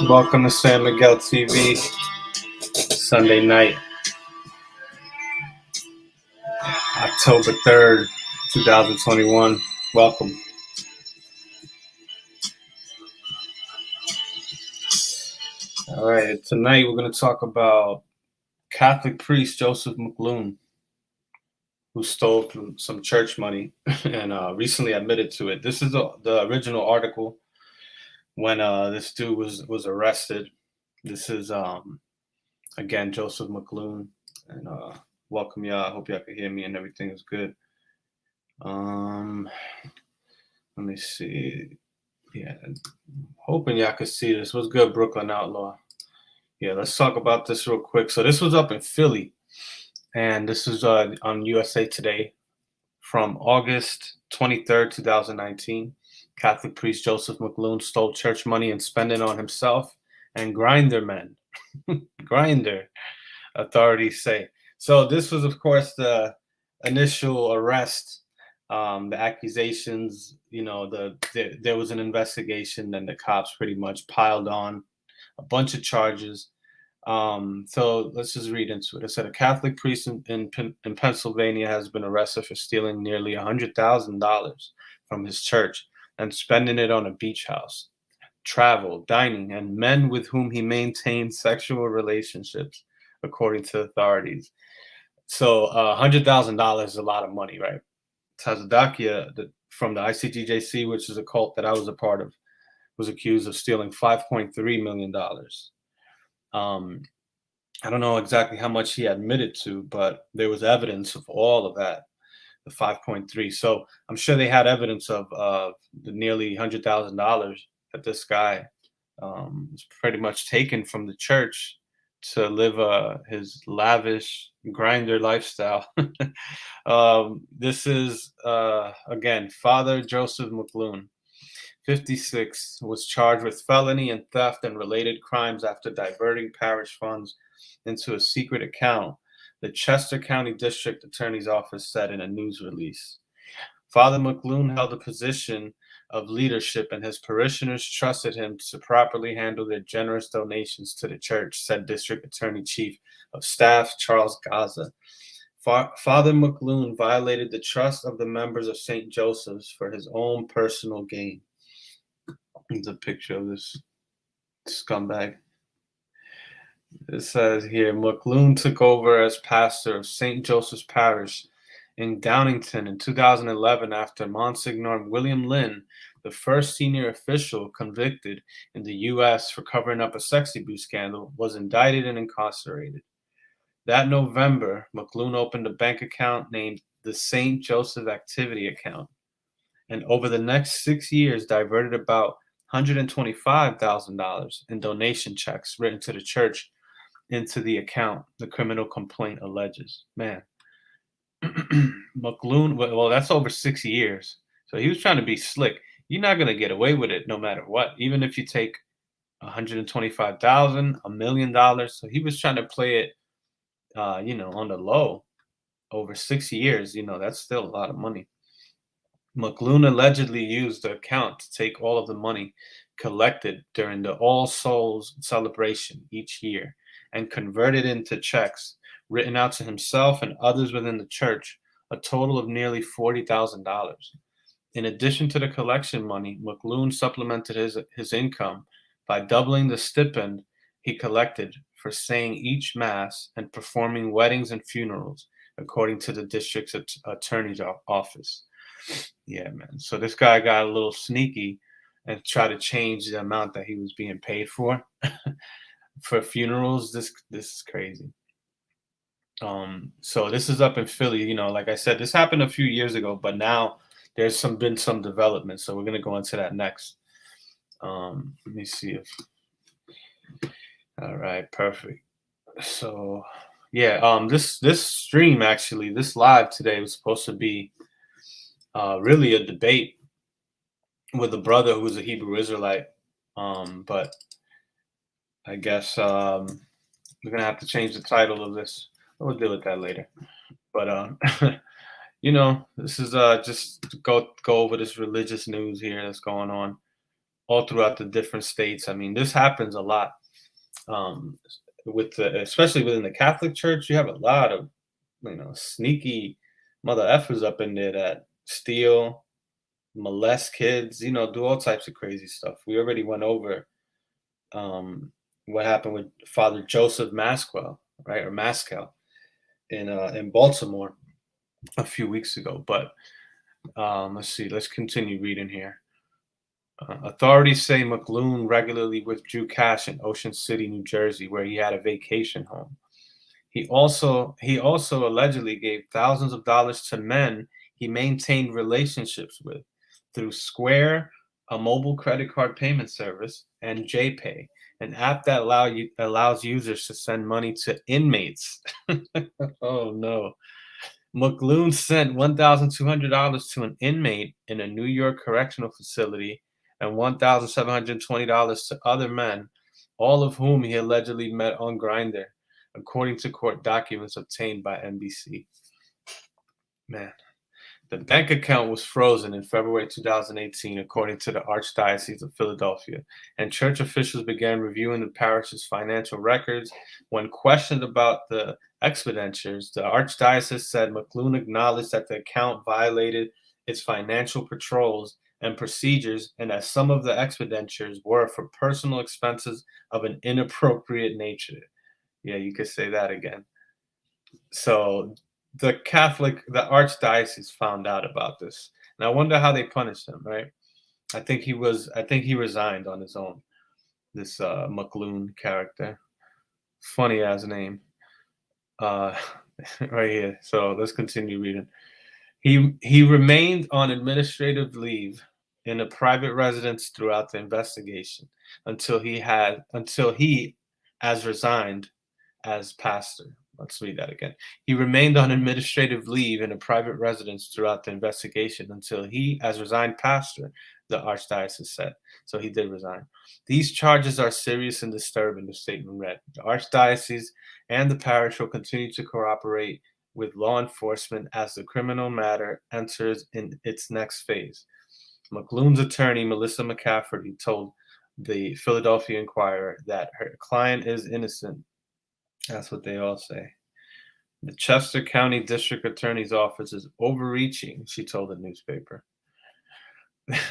Welcome to San Miguel TV, Sunday night, October 3rd, 2021. Welcome. All right, tonight we're going to talk about Catholic priest Joseph McLoone, who stole some church money and recently admitted to it. This is the original article when this dude was arrested. This is, again, Joseph McLoone, and welcome y'all. I hope y'all can hear me and everything is good. Let me see. Yeah, hoping y'all could see this. What's good, Brooklyn Outlaw? Yeah, let's talk about this real quick. So this was up in Philly, and this is on USA Today from August 23rd, 2019. Catholic priest Joseph McLoone stole church money and spent it on himself and Grindr men. Grindr, authorities say. So this was, of course, the initial arrest, the accusations. There was an investigation, and the cops pretty much piled on a bunch of charges. So let's just read into it. It said a Catholic priest in Pennsylvania has been arrested for stealing nearly $100,000 from his church and spending it on a beach house, travel, dining, and men with whom he maintained sexual relationships, according to authorities. So $100,000 is a lot of money, right? Tazadakia from the ICGJC, which is a cult that I was a part of, was accused of stealing $5.3 million. I don't know exactly how much he admitted to, but there was evidence of all of that, the 5.3. So I'm sure they had evidence of the nearly $100,000 that this guy was pretty much taken from the church to live his lavish Grindr lifestyle. This is, again, Father Joseph McLoone, 56, was charged with felony and theft and related crimes after diverting parish funds into a secret account, the Chester County District Attorney's Office said in a news release. Father McLoone held a position of leadership, and his parishioners trusted him to properly handle their generous donations to the church, said District Attorney Chief of Staff Charles Gaza. Father McLoone violated the trust of the members of St. Joseph's for his own personal gain. Here's a picture of this scumbag. It says here, McLoone took over as pastor of St. Joseph's Parish in Downingtown in 2011 after Monsignor William Lynn, the first senior official convicted in the U.S. for covering up a sex abuse scandal, was indicted and incarcerated. That November, McLoone opened a bank account named the St. Joseph Activity Account, and over the next 6 years diverted about $125,000 in donation checks written to the church into the account, the criminal complaint alleges. Man, McLoone, well, that's over 6 years. So he was trying to be slick. You're not going to get away with it no matter what, even if you take $125,000, $1 million. So he was trying to play it, on the low over 6 years. That's still a lot of money. McLoone allegedly used the account to take all of the money collected during the All Souls celebration each year and convert it into checks written out to himself and others within the church, a total of nearly $40,000. In addition to the collection money, McLoone supplemented his income by doubling the stipend he collected for saying each mass and performing weddings and funerals, according to the district's attorney's office. Yeah, man. So this guy got a little sneaky and tried to change the amount that he was being paid for for funerals. This is crazy. So this is up in Philly. Like I said, this happened a few years ago, but now there's been some development. So we're gonna go into that next. Let me see if. All right, perfect. So yeah, this stream actually, this live today was supposed to be really a debate with a brother who's a Hebrew Israelite, but I guess we're gonna have to change the title of this. We'll deal with that later. But this is just to go over this religious news here that's going on. all throughout the different states. I mean, this happens a lot. Especially within the Catholic Church, you have a lot of sneaky mother effers up in there that steal, molest kids, do all types of crazy stuff. We already went over what happened with Father Joseph Masquel, right, or Mascal in Baltimore a few weeks ago. But let's see. Let's continue reading here. Authorities say McLoone regularly withdrew cash in Ocean City, New Jersey, where he had a vacation home. He also allegedly gave thousands of dollars to men he maintained relationships with through Square, a mobile credit card payment service, and JPay, an app that allows users to send money to inmates. Oh no. McLoone sent $1,200 to an inmate in a New York correctional facility and $1,720 to other men, all of whom he allegedly met on Grindr, according to court documents obtained by NBC. Man. The bank account was frozen in February 2018, according to the Archdiocese of Philadelphia, and church officials began reviewing the parish's financial records. When questioned about the expenditures, the Archdiocese said McLoone acknowledged that the account violated its financial controls and procedures, and that some of the expenditures were for personal expenses of an inappropriate nature. Yeah, you could say that again. So the Archdiocese found out about this, and I wonder how they punished him. Right? I think he resigned on his own. This McLoone character, funny ass name, right here. So let's continue reading. He remained on administrative leave in a private residence throughout the investigation until he as resigned as pastor. Let's read that again. He remained on administrative leave in a private residence throughout the investigation until he, as resigned pastor, the Archdiocese said. So he did resign. These charges are serious and disturbing, the statement read. The Archdiocese and the parish will continue to cooperate with law enforcement as the criminal matter enters in its next phase. McLoone's attorney, Melissa McCafferty, told the Philadelphia Inquirer that her client is innocent. That's what they all say. The Chester County District Attorney's Office is overreaching, she told the newspaper.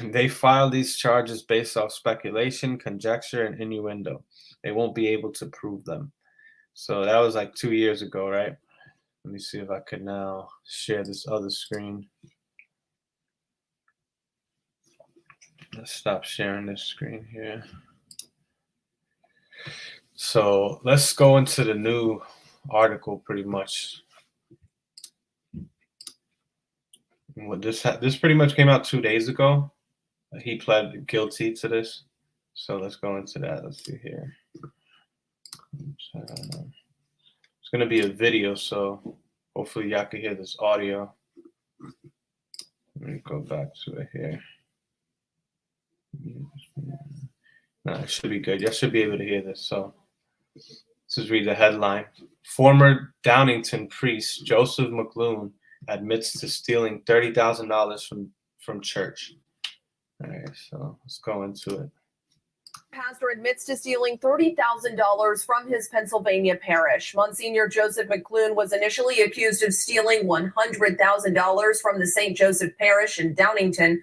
They filed these charges based off speculation, conjecture, and innuendo. They won't be able to prove them. So that was like 2 years ago, right? Let me see if I could now share this other screen. Let's stop sharing this screen here. So let's go into the new article pretty much. What this pretty much came out 2 days ago. He pled guilty to this. So let's go into that. Let's see here. It's going to be a video, so hopefully y'all can hear this audio. Let me go back to it here. No, it should be good. Y'all should be able to hear this. So let's just read the headline. Former Downingtown priest Joseph McLoone admits to stealing $30,000 from church. All right, so let's go into it. Pastor admits to stealing $30,000 from his Pennsylvania parish. Monsignor Joseph McLoone was initially accused of stealing $100,000 from the St. Joseph Parish in Downingtown,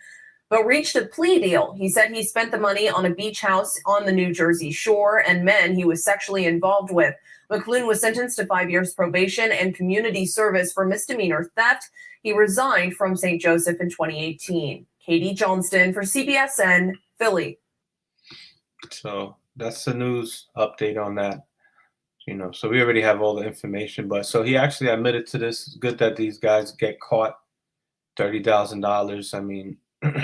but reached a plea deal. He said he spent the money on a beach house on the New Jersey shore and men he was sexually involved with. McLoone was sentenced to 5 years probation and community service for misdemeanor theft. He resigned from St. Joseph in 2018. Katie Johnston for CBSN, Philly. So that's the news update on that. So we already have all the information, but so he actually admitted to this. It's good that these guys get caught. $30,000. I mean,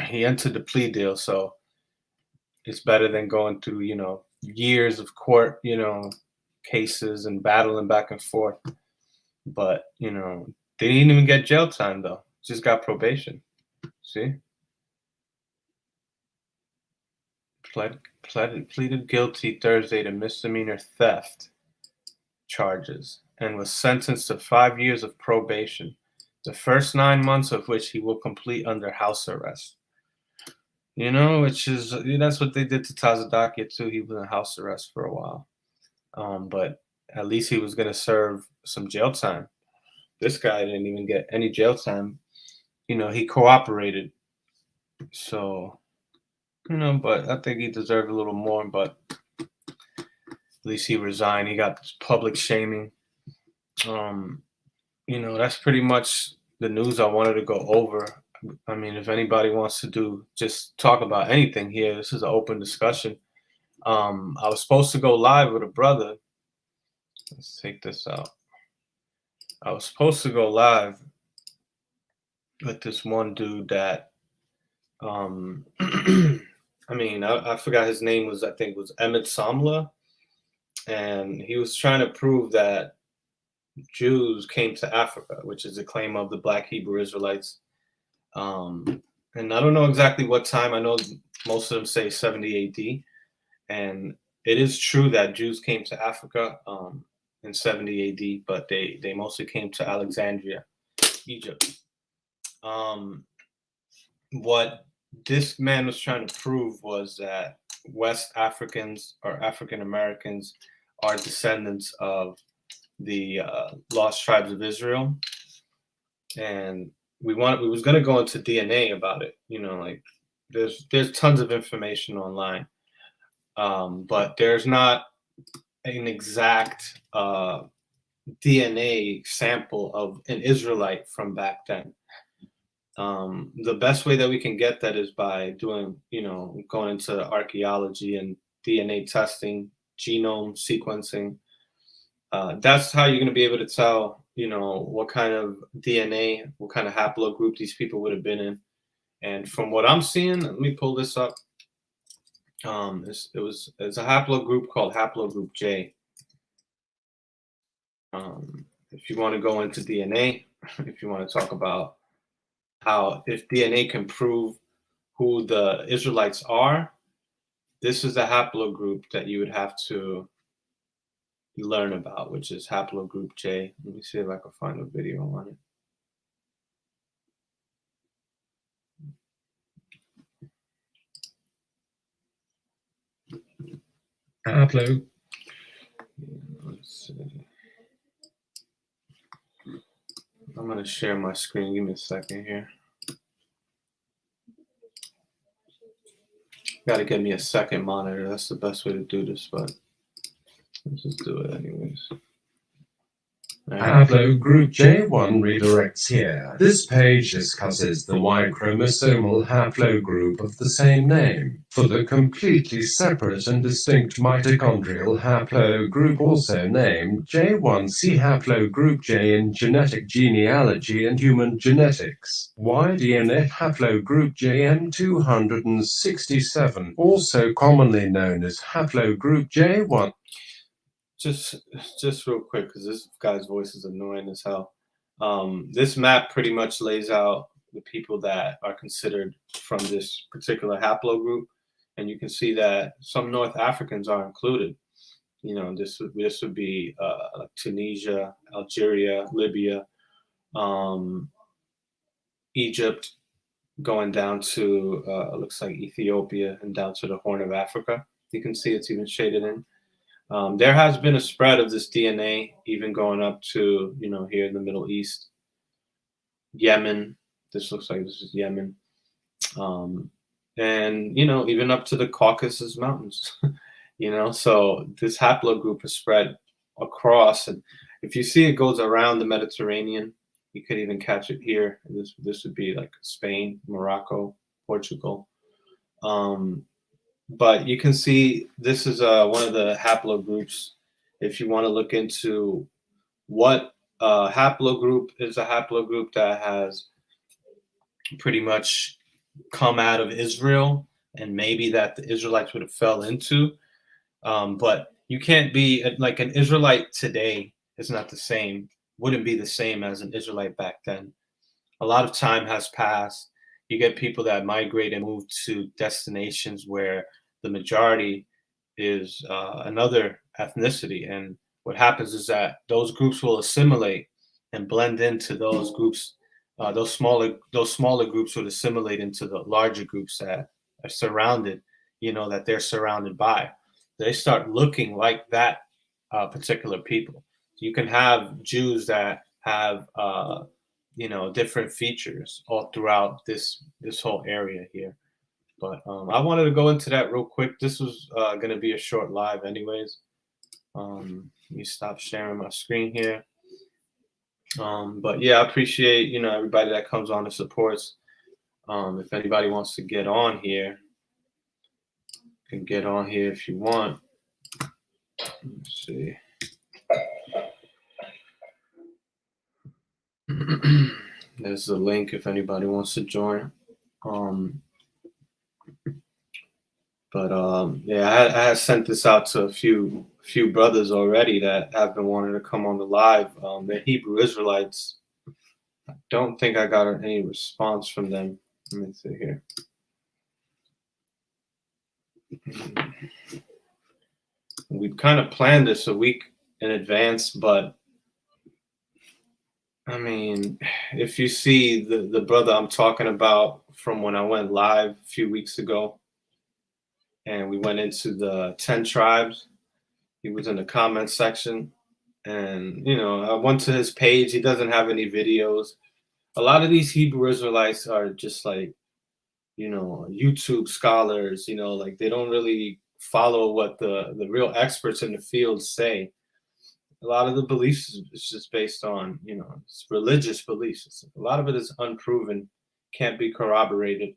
he entered the plea deal, so it's better than going through, years of court, cases and battling back and forth. But, they didn't even get jail time, though. Just got probation. See? Pleaded guilty Thursday to misdemeanor theft charges and was sentenced to 5 years of probation, the first 9 months of which he will complete under house arrest. which is that's what they did to Tazadakia too. He was in house arrest for a while, but at least he was going to serve some jail time. This guy didn't even get any jail time. He cooperated, so but I think he deserved a little more. But at least he resigned. He got this public shaming. That's pretty much the news I wanted to go over. I mean, if anybody wants to just talk about anything here, this is an open discussion. I was supposed to go live with a brother. Let's take this out. I was supposed to go live with this one dude that, I mean, I forgot his name I think was Emmett Samla. And he was trying to prove that Jews came to Africa, which is a claim of the Black Hebrew Israelites. And I don't know exactly what time. I know most of them say 70 AD. And it is true that Jews came to Africa in 70 AD, but they mostly came to Alexandria, Egypt. What this man was trying to prove was that West Africans or African Americans are descendants of the lost tribes of Israel, and we was going to go into DNA about it. Like there's tons of information online, but there's not an exact DNA sample of an Israelite from back then. The best way that we can get that is by doing, going into archaeology and DNA testing, genome sequencing. That's how you're going to be able to tell, what kind of DNA, what kind of haplogroup these people would have been in. And from what I'm seeing, let me pull this up. It's a haplogroup called haplogroup J. If you want to go into DNA, if you want to talk about how if DNA can prove who the Israelites are, this is the haplogroup that you would have to learn about, which is haplogroup J. Let me see if I can find a video on it. Let's see. I'm going to share my screen. Give me a second here. Got to get me a second monitor. That's the best way to do this, but let's just do it anyways. Haplogroup J1 redirects here. This page discusses the Y-chromosomal haplogroup of the same name. For the completely separate and distinct mitochondrial haplogroup also named J1, see haplogroup J in genetic genealogy and human genetics. Y-DNA haplogroup JM267, also commonly known as haplogroup J1. Just real quick, because this guy's voice is annoying as hell. This map pretty much lays out the people that are considered from this particular haplogroup, and you can see that some North Africans are included. This would be like Tunisia, Algeria, Libya, Egypt, going down to looks like Ethiopia and down to the Horn of Africa. You can see it's even shaded in. There has been a spread of this DNA, even going up to, here in the Middle East, Yemen. This looks like this is Yemen. And, even up to the Caucasus Mountains, so this haplogroup is spread across. And if you see it goes around the Mediterranean, you could even catch it here. This would be like Spain, Morocco, Portugal. But you can see this is one of the haplogroups. If you want to look into what haplogroup is, a haplogroup that has pretty much come out of Israel and maybe that the Israelites would have fell into. But you can't be like an Israelite today is not the same, wouldn't be the same as an Israelite back then. A lot of time has passed. You get people that migrate and move to destinations where the majority is another ethnicity. And what happens is that those groups will assimilate and blend into those groups. Those smaller groups would assimilate into the larger groups that are surrounded, that they're surrounded by. They start looking like that particular people. You can have Jews that have different features all throughout this whole area here. But I wanted to go into that real quick. This was going to be a short live anyways. Let me stop sharing my screen here. But yeah, I appreciate, everybody that comes on and supports. If anybody wants to get on here, you can get on here if you want. Let's see. There's the link if anybody wants to join. Yeah, I had sent this out to a few brothers already that have been wanting to come on the live. They're Hebrew Israelites. I don't think I got any response from them. Let me see here. We kind of planned this a week in advance, but I mean, if you see the brother I'm talking about from when I went live a few weeks ago, and we went into the 10 tribes, he was in the comment section, and I went to his page. He doesn't have any videos. A lot of these Hebrew Israelites are just like, YouTube scholars, like they don't really follow what the real experts in the field say. A lot of the beliefs is just based on, it's religious beliefs. A lot of it is unproven, can't be corroborated.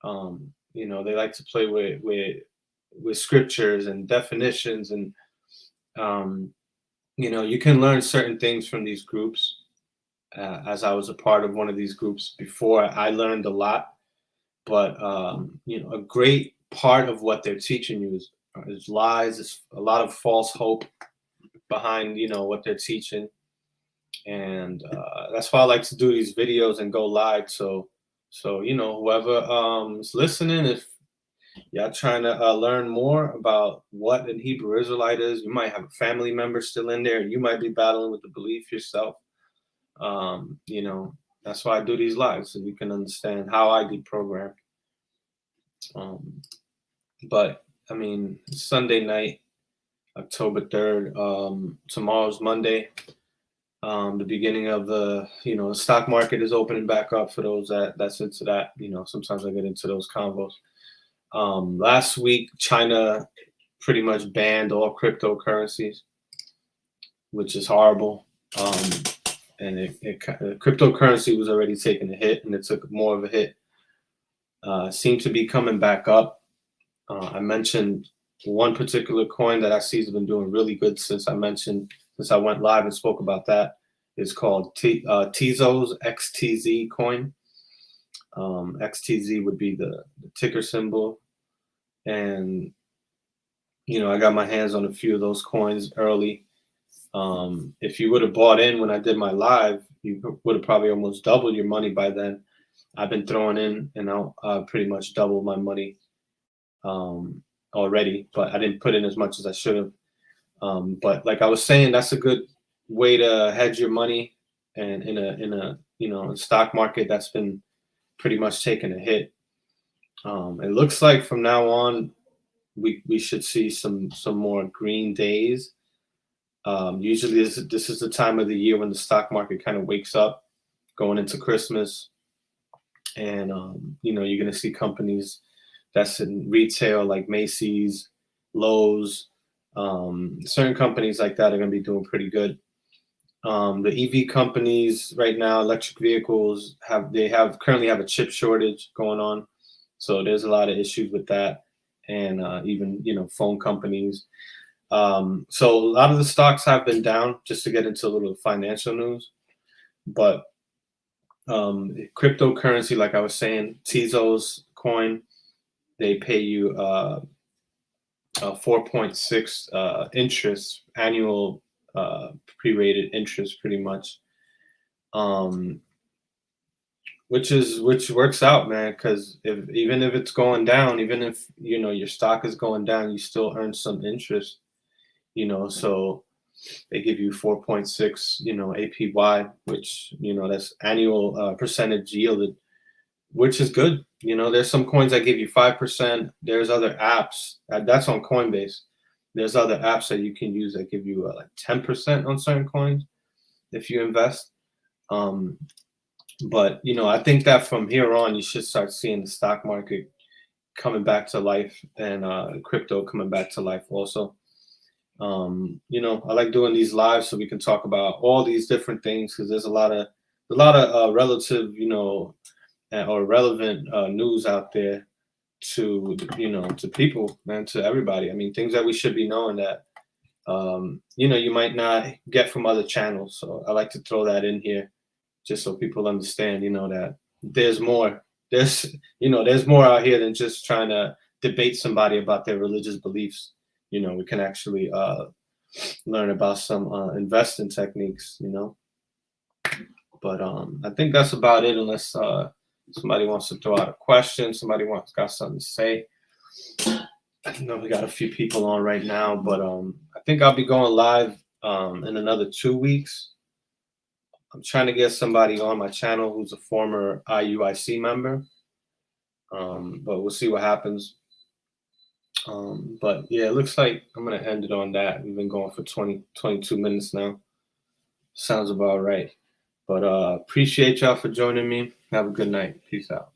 They like to play with scriptures and definitions, and you can learn certain things from these groups. As I was a part of one of these groups before, I learned a lot. But a great part of what they're teaching you is lies. It's a lot of false hope behind what they're teaching, and that's why I like to do these videos and go live. So whoever is listening, if y'all trying to learn more about what an Hebrew Israelite is, you might have a family member still in there. You might be battling with the belief yourself. That's why I do these lives, so you can understand how I get programmed. But I mean, Sunday night, October 3rd, tomorrow's Monday. The beginning of the stock market is opening back up for those that's into that. Sometimes I get into those convos. Last week, China pretty much banned all cryptocurrencies, which is horrible. And cryptocurrency was already taking a hit, and it took more of a hit. Seemed to be coming back up. I mentioned one particular coin that I see has been doing really good since I went live and spoke about that. It's called Tezos XTZ coin. XTZ would be the ticker symbol. And, I got my hands on a few of those coins early. If you would have bought in when I did my live, you would have probably almost doubled your money by then. I've been throwing in, and I'll pretty much double my money already, but I didn't put in as much as I should have. But like I was saying, that's a good way to hedge your money, and in a stock market that's been pretty much taking a hit. It looks like from now on we should see some more green days. Usually this is the time of the year when the stock market kind of wakes up going into Christmas, and you're going to see companies that's in retail like Macy's, Lowe's, certain companies like that are going to be doing pretty good. The EV companies right now, electric vehicles, currently have a chip shortage going on, so there's a lot of issues with that, and even phone companies. So a lot of the stocks have been down, just to get into a little financial news. But cryptocurrency, like I was saying, Tezos coin, they pay you 4.6 interest, annual pre-rated interest, pretty much, which works out, man, because even if it's going down, even if your stock is going down, you still earn some interest, so they give you 4.6 APY, which that's annual percentage yielded, which is good. You know, there's some coins that give you 5%. There's other apps that's on Coinbase. There's other apps that you can use that give you like 10% on certain coins if you invest. But you know, I think that from here on, you should start seeing the stock market coming back to life, and crypto coming back to life also. You know, I like doing these lives so we can talk about all these different things, because there's a lot of relative, you know, or relevant news out there to, you know, to people and to everybody. I mean, things that we should be knowing that you know, you might not get from other channels. So I like to throw that in here just so people understand, you know, that there's more. There's, you know, there's more out here than just trying to debate somebody about their religious beliefs. You know, we can actually learn about some investing techniques, you know. But I think that's about it, unless somebody wants to throw out a question, got something to say. I know we got a few people on right now, but I think I'll be going live in another 2 weeks. I'm trying to get somebody on my channel who's a former IUIC member, but we'll see what happens. But yeah, it looks like I'm going to end it on that. We've been going for 22 minutes now. Sounds about right. But appreciate y'all for joining me. Have a good night. Peace out.